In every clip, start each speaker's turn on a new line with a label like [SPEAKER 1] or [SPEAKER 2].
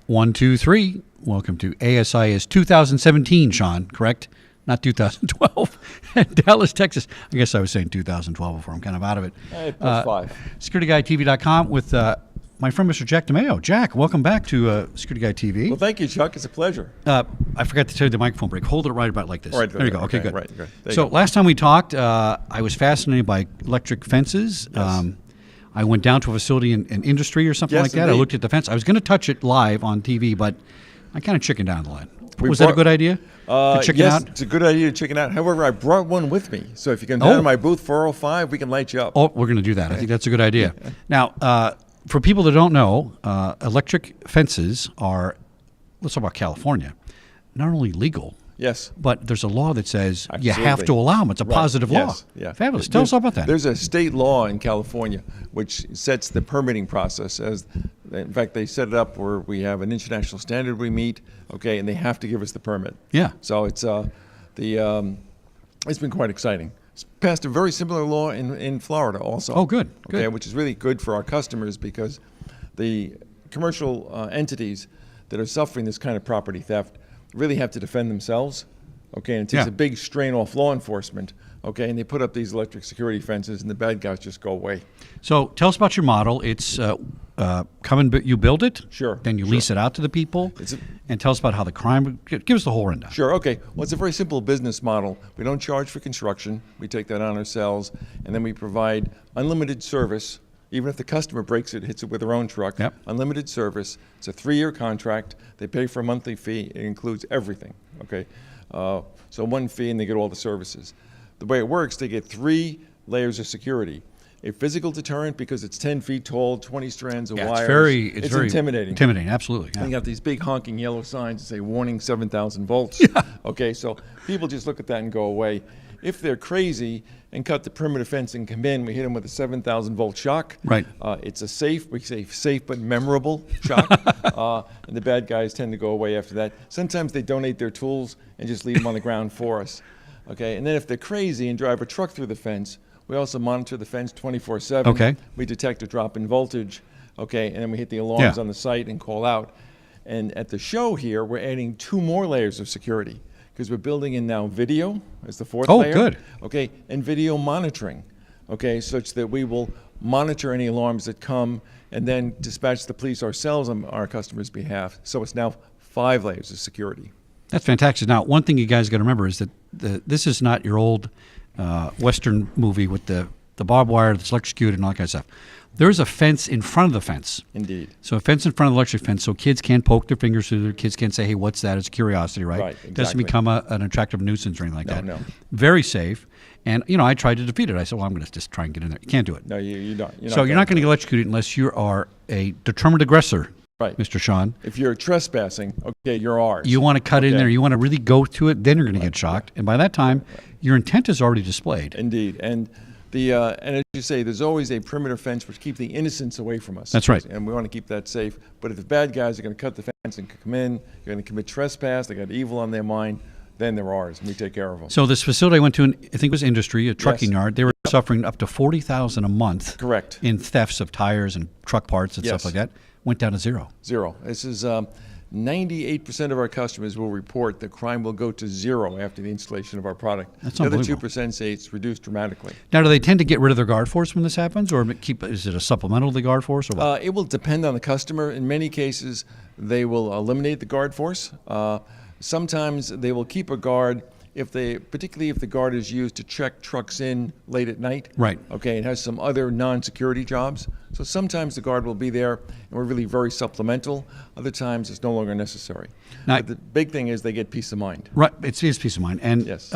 [SPEAKER 1] 1, 2, 3. Welcome to ASIS 2017, Sean, correct? Not 2012. Dallas, Texas. I guess I was saying 2012 before. I'm kind of out of it.
[SPEAKER 2] Plus 5.
[SPEAKER 1] SecurityGuideTV.com with my friend, Mr. Jack DeMao. Jack, welcome back to Security Guide TV.
[SPEAKER 2] Well, thank you, Chuck. It's a pleasure.
[SPEAKER 1] I forgot to tell you the microphone break. Hold it right about like this.
[SPEAKER 2] All right,
[SPEAKER 1] there you go. Okay, good.
[SPEAKER 2] Right,
[SPEAKER 1] so last time we talked, I was fascinated by electric fences.
[SPEAKER 2] Yes.
[SPEAKER 1] I went down to a facility in industry or something like that.
[SPEAKER 2] Indeed.
[SPEAKER 1] I looked at the fence. I was going to touch it live on TV, but I kind of chickened out on the line. Was that a good idea?
[SPEAKER 2] Yes, it's a good idea to chicken out. However, I brought one with me. So if you come down to my booth 405, we can light you up.
[SPEAKER 1] Oh, we're going to do that. I think that's a good idea. Now, for people that don't know, electric fences are, let's talk about California, not only legal,
[SPEAKER 2] yes,
[SPEAKER 1] but there's a law that says
[SPEAKER 2] absolutely.
[SPEAKER 1] You have to allow them. It's a positive law.
[SPEAKER 2] Yes. Yeah.
[SPEAKER 1] Fabulous. Tell us about that.
[SPEAKER 2] There's a state law in California which sets the permitting process. In fact, they set it up where we have an international standard we meet, okay, and they have to give us the permit.
[SPEAKER 1] Yeah.
[SPEAKER 2] So it's been quite exciting. It's passed a very similar law in Florida also.
[SPEAKER 1] Oh, good.
[SPEAKER 2] Okay,
[SPEAKER 1] Good.
[SPEAKER 2] which is really good for our customers because the commercial entities that are suffering this kind of property theft really have to defend themselves. Okay, and it takes a big strain off law enforcement. Okay, and they put up these electric security fences, and the bad guys just go away.
[SPEAKER 1] So tell us about your model. It's you build it.
[SPEAKER 2] Sure.
[SPEAKER 1] Then you lease it out to the people. And tell us about how the crime. Give us the whole rundown.
[SPEAKER 2] Sure. Okay. Well, it's a very simple business model. We don't charge for construction. We take that on ourselves, and then we provide unlimited service. Even if the customer breaks it, hits it with their own truck.
[SPEAKER 1] Yep.
[SPEAKER 2] Unlimited service. It's a 3-year contract. They pay for a monthly fee. It includes everything. Okay. So one fee, and they get all the services. The way it works, they get 3 layers of security. A physical deterrent because it's 10 feet tall, 20 strands of wires.
[SPEAKER 1] It's very
[SPEAKER 2] intimidating.
[SPEAKER 1] Intimidating, absolutely. Yeah.
[SPEAKER 2] And you got these big honking yellow signs that say warning 7,000 volts.
[SPEAKER 1] Yeah.
[SPEAKER 2] Okay, so people just look at that and go away. If they're crazy and cut the perimeter fence and come in, we hit them with a 7,000 volt shock.
[SPEAKER 1] Right.
[SPEAKER 2] It's we say safe but memorable shock. And the bad guys tend to go away after that. Sometimes they donate their tools and just leave them on the ground for us. Okay, and then if they're crazy and drive a truck through the fence, we also monitor the fence 24/7.
[SPEAKER 1] Okay.
[SPEAKER 2] We detect a drop in voltage. Okay, and then we hit the alarms
[SPEAKER 1] Yeah.
[SPEAKER 2] on the site and call out. And at the show here, we're adding 2 more layers of security because we're building in now video as the 4th layer.
[SPEAKER 1] Oh, good.
[SPEAKER 2] Okay, and video monitoring. Okay, such that we will monitor any alarms that come and then dispatch the police ourselves on our customers' behalf. So it's now 5 layers of security.
[SPEAKER 1] That's fantastic. Now, one thing you guys got to remember is that this is not your old Western movie with the barbed wire that's electrocuted and all that kind of stuff. There's a fence in front of the fence.
[SPEAKER 2] Indeed.
[SPEAKER 1] So a fence in front of the electric fence so kids can't poke their fingers through there. Kids can't say, hey, what's that? It's curiosity, right?
[SPEAKER 2] Right,
[SPEAKER 1] It doesn't
[SPEAKER 2] exactly.
[SPEAKER 1] become an attractive nuisance or anything like that.
[SPEAKER 2] No.
[SPEAKER 1] Very safe. And, I tried to defeat it. I said, well, I'm going to just try and get in there. You can't do it.
[SPEAKER 2] No, you don't.
[SPEAKER 1] So you're not going to get electrocuted unless you are a determined aggressor,
[SPEAKER 2] Right.
[SPEAKER 1] Mr. Sean.
[SPEAKER 2] If you're trespassing, okay, you're ours.
[SPEAKER 1] You want to cut in there. You want to really go to it. Then you're going to get shocked. And by that time, your intent is already displayed.
[SPEAKER 2] Indeed. And and as you say, there's always a perimeter fence which keeps the innocents away from us.
[SPEAKER 1] That's right.
[SPEAKER 2] And we want to keep that safe. But if the bad guys are going to cut the fence and come in, you're going to commit trespass, they got evil on their mind, then they're ours, and we take care of them.
[SPEAKER 1] So this facility I went to, I think it was industry, a trucking yard, they were suffering up to $40,000 a month.
[SPEAKER 2] Correct.
[SPEAKER 1] In thefts of tires and truck parts and stuff like that. Went down to zero.
[SPEAKER 2] Zero. This is 98% of our customers will report that crime will go to zero after the installation of our product.
[SPEAKER 1] That's
[SPEAKER 2] the other
[SPEAKER 1] unbelievable.
[SPEAKER 2] 2% say it's reduced dramatically.
[SPEAKER 1] Now, do they tend to get rid of their guard force when this happens, or is it a supplemental to the guard force, or what?
[SPEAKER 2] It will depend on the customer. In many cases, they will eliminate the guard force. Sometimes they will keep a guard particularly if the guard is used to check trucks in late at night.
[SPEAKER 1] Right.
[SPEAKER 2] Okay, it has some other non-security jobs. So sometimes the guard will be there, and we're really very supplemental. Other times it's no longer necessary.
[SPEAKER 1] Now,
[SPEAKER 2] but the big thing is they get peace of mind.
[SPEAKER 1] Right, it's peace of mind. And
[SPEAKER 2] Yes.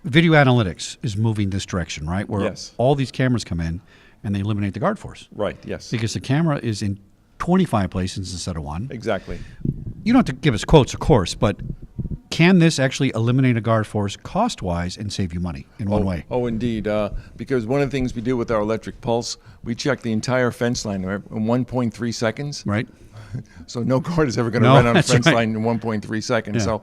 [SPEAKER 1] Video analytics is moving this direction, right? Where
[SPEAKER 2] Yes.
[SPEAKER 1] all these cameras come in and they eliminate the guard force.
[SPEAKER 2] Right, yes.
[SPEAKER 1] Because the camera is in 25 places instead of 1.
[SPEAKER 2] Exactly.
[SPEAKER 1] You don't have to give us quotes, of course, but can this actually eliminate a guard force cost-wise and save you money in one way?
[SPEAKER 2] Oh, indeed. Because one of the things we do with our electric pulse, we check the entire fence line in 1.3 seconds.
[SPEAKER 1] Right.
[SPEAKER 2] So no guard is ever going to run on a
[SPEAKER 1] that's
[SPEAKER 2] fence
[SPEAKER 1] right.
[SPEAKER 2] line in 1.3 seconds.
[SPEAKER 1] Yeah.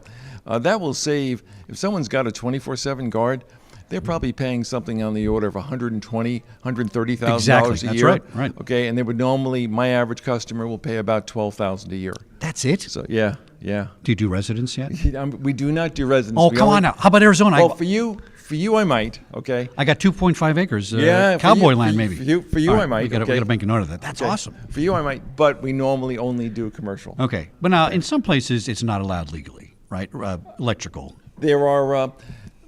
[SPEAKER 2] So that will save, if someone's got a 24/7 guard, they're probably paying something on the order of $120,000, $130,000
[SPEAKER 1] Exactly.
[SPEAKER 2] a
[SPEAKER 1] That's
[SPEAKER 2] year.
[SPEAKER 1] right.
[SPEAKER 2] Okay, and they would normally, my average customer will pay about $12,000 a year.
[SPEAKER 1] That's it?
[SPEAKER 2] So yeah.
[SPEAKER 1] Do you do residents yet?
[SPEAKER 2] We do not do residents.
[SPEAKER 1] Oh,
[SPEAKER 2] We
[SPEAKER 1] come
[SPEAKER 2] only-
[SPEAKER 1] on now. How about Arizona?
[SPEAKER 2] Well, for you, I might. Okay.
[SPEAKER 1] I got 2.5 acres.
[SPEAKER 2] Yeah, for
[SPEAKER 1] cowboy
[SPEAKER 2] you-
[SPEAKER 1] land,
[SPEAKER 2] for
[SPEAKER 1] maybe.
[SPEAKER 2] you- for you,
[SPEAKER 1] All
[SPEAKER 2] I might,
[SPEAKER 1] We got
[SPEAKER 2] okay.
[SPEAKER 1] to make a note of that. That's
[SPEAKER 2] Okay.
[SPEAKER 1] awesome.
[SPEAKER 2] For you, I might, but we normally only do commercial.
[SPEAKER 1] Okay, but now in some places it's not allowed legally, right? Electrical.
[SPEAKER 2] There are,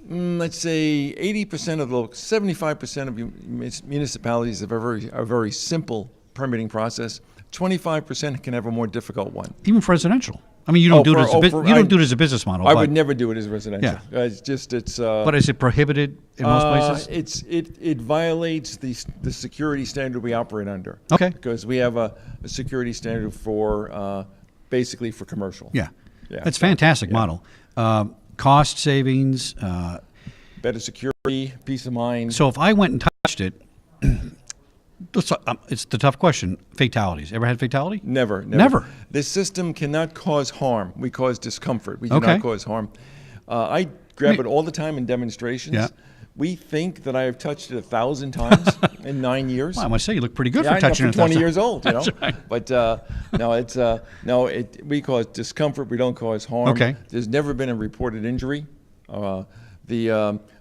[SPEAKER 2] let's say, 80% of the 75% of municipalities have a very simple permitting process. 25% can have a more difficult one.
[SPEAKER 1] Even for residential. I mean, you don't do it as you don't do it as a business model.
[SPEAKER 2] I
[SPEAKER 1] but,
[SPEAKER 2] would never do it as residential.
[SPEAKER 1] Yeah.
[SPEAKER 2] It's.
[SPEAKER 1] But is it prohibited in most places?
[SPEAKER 2] It violates the security standard we operate under.
[SPEAKER 1] Okay.
[SPEAKER 2] Because we have a security standard for basically for commercial.
[SPEAKER 1] Yeah.
[SPEAKER 2] Yeah.
[SPEAKER 1] That's a fantastic model. Cost savings.
[SPEAKER 2] Better security, peace of mind.
[SPEAKER 1] So if I went and touched it, it's the tough question. Fatalities. Ever had fatality?
[SPEAKER 2] Never. This system cannot cause harm. We cause discomfort. We do
[SPEAKER 1] Okay.
[SPEAKER 2] not cause harm. I grab it all the time in demonstrations.
[SPEAKER 1] Yeah.
[SPEAKER 2] We think that I have touched it 1,000 times in 9 years.
[SPEAKER 1] Well, I must say you look pretty good
[SPEAKER 2] Yeah,
[SPEAKER 1] for
[SPEAKER 2] I know,
[SPEAKER 1] touching
[SPEAKER 2] for
[SPEAKER 1] it.
[SPEAKER 2] 20 years old, you know.
[SPEAKER 1] That's right.
[SPEAKER 2] But we cause discomfort. We don't cause harm.
[SPEAKER 1] Okay.
[SPEAKER 2] There's never been a reported injury.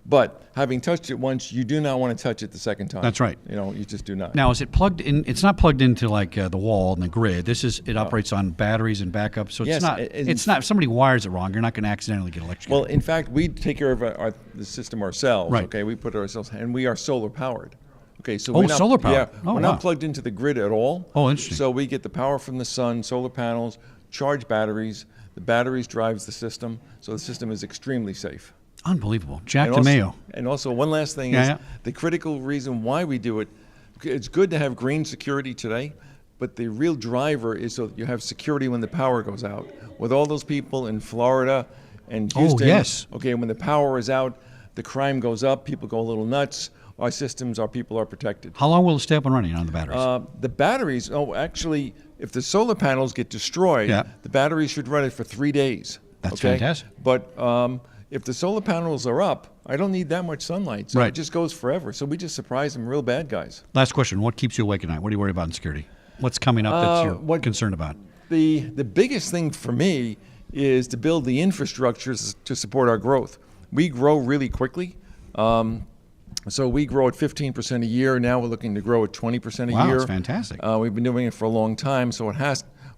[SPEAKER 2] But having touched it once, you do not want to touch it the second time.
[SPEAKER 1] That's right.
[SPEAKER 2] You know, you just do not.
[SPEAKER 1] Now, is it plugged in? It's not plugged into like the wall and the grid. It operates on batteries and backup. So
[SPEAKER 2] Yes,
[SPEAKER 1] it's not.
[SPEAKER 2] and-
[SPEAKER 1] It's not. If somebody wires it wrong, you're not going to accidentally get electrocuted.
[SPEAKER 2] Well, in fact, we take care of the system ourselves.
[SPEAKER 1] Right.
[SPEAKER 2] Okay, we put it ourselves, and we are solar powered. Okay, so
[SPEAKER 1] Oh,
[SPEAKER 2] we're not,
[SPEAKER 1] solar powered.
[SPEAKER 2] Yeah,
[SPEAKER 1] Oh,
[SPEAKER 2] we're
[SPEAKER 1] wow.
[SPEAKER 2] not plugged into the grid at all.
[SPEAKER 1] Oh, interesting.
[SPEAKER 2] So we get the power from the sun, solar panels, charge batteries. The batteries drives the system, so the system is extremely safe.
[SPEAKER 1] Unbelievable. Jack
[SPEAKER 2] And also-
[SPEAKER 1] DeMao.
[SPEAKER 2] And also, one last thing
[SPEAKER 1] Yeah,
[SPEAKER 2] is
[SPEAKER 1] yeah.
[SPEAKER 2] the critical reason why we do it. It's good to have green security today, but the real driver is so that you have security when the power goes out. With all those people in Florida and Houston,
[SPEAKER 1] yes.
[SPEAKER 2] okay, when the power is out, the crime goes up, people go a little nuts. Our people are protected.
[SPEAKER 1] How long will it stay up and running on the batteries?
[SPEAKER 2] The batteries, actually, if the solar panels get destroyed,
[SPEAKER 1] Yeah.
[SPEAKER 2] the batteries should run it for 3 days.
[SPEAKER 1] That's
[SPEAKER 2] okay?
[SPEAKER 1] fantastic.
[SPEAKER 2] But if the solar panels are up, I don't need that much sunlight, so
[SPEAKER 1] Right.
[SPEAKER 2] it just goes forever. So we just surprise them real bad guys.
[SPEAKER 1] Last question. What keeps you awake at night? What do you worry about in security? What's coming up that you're concerned about?
[SPEAKER 2] The biggest thing for me is to build the infrastructures to support our growth. We grow really quickly. So we grow at 15% a year. Now we're looking to grow at 20% a
[SPEAKER 1] Wow,
[SPEAKER 2] year.
[SPEAKER 1] that's fantastic.
[SPEAKER 2] We've been doing it for a long time. So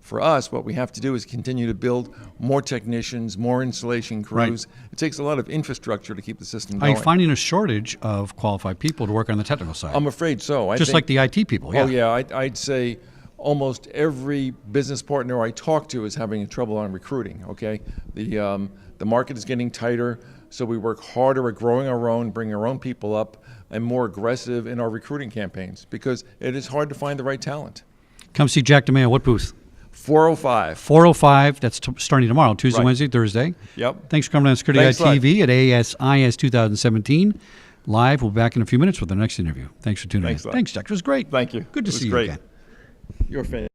[SPEAKER 2] for us, what we have to do is continue to build more technicians, more installation crews.
[SPEAKER 1] Right.
[SPEAKER 2] It takes a lot of infrastructure to keep the system
[SPEAKER 1] Are
[SPEAKER 2] going.
[SPEAKER 1] you finding a shortage of qualified people to work on the technical side?
[SPEAKER 2] I'm afraid so. I
[SPEAKER 1] Just
[SPEAKER 2] think-
[SPEAKER 1] like the IT people. Yeah.
[SPEAKER 2] Oh yeah, I'd say almost every business partner I talk to is having trouble on recruiting. Okay, the market is getting tighter, so we work harder at growing our own, bringing our own people up, and more aggressive in our recruiting campaigns because it is hard to find the right talent.
[SPEAKER 1] Come see Jack DeMao. What booth?
[SPEAKER 2] 405.
[SPEAKER 1] 405. That's starting tomorrow, Tuesday,
[SPEAKER 2] Right.
[SPEAKER 1] Wednesday, Thursday.
[SPEAKER 2] Yep.
[SPEAKER 1] Thanks for coming on Security
[SPEAKER 2] Thanks a
[SPEAKER 1] Guy
[SPEAKER 2] lot.
[SPEAKER 1] TV at ASIS 2017. Live. We'll be back in a few minutes with our next interview. Thanks for tuning
[SPEAKER 2] Thanks a
[SPEAKER 1] in.
[SPEAKER 2] lot.
[SPEAKER 1] Thanks, Jack. It was great.
[SPEAKER 2] Thank you.
[SPEAKER 1] Good to
[SPEAKER 2] It was
[SPEAKER 1] see
[SPEAKER 2] great.
[SPEAKER 1] you again.
[SPEAKER 2] You're a fan.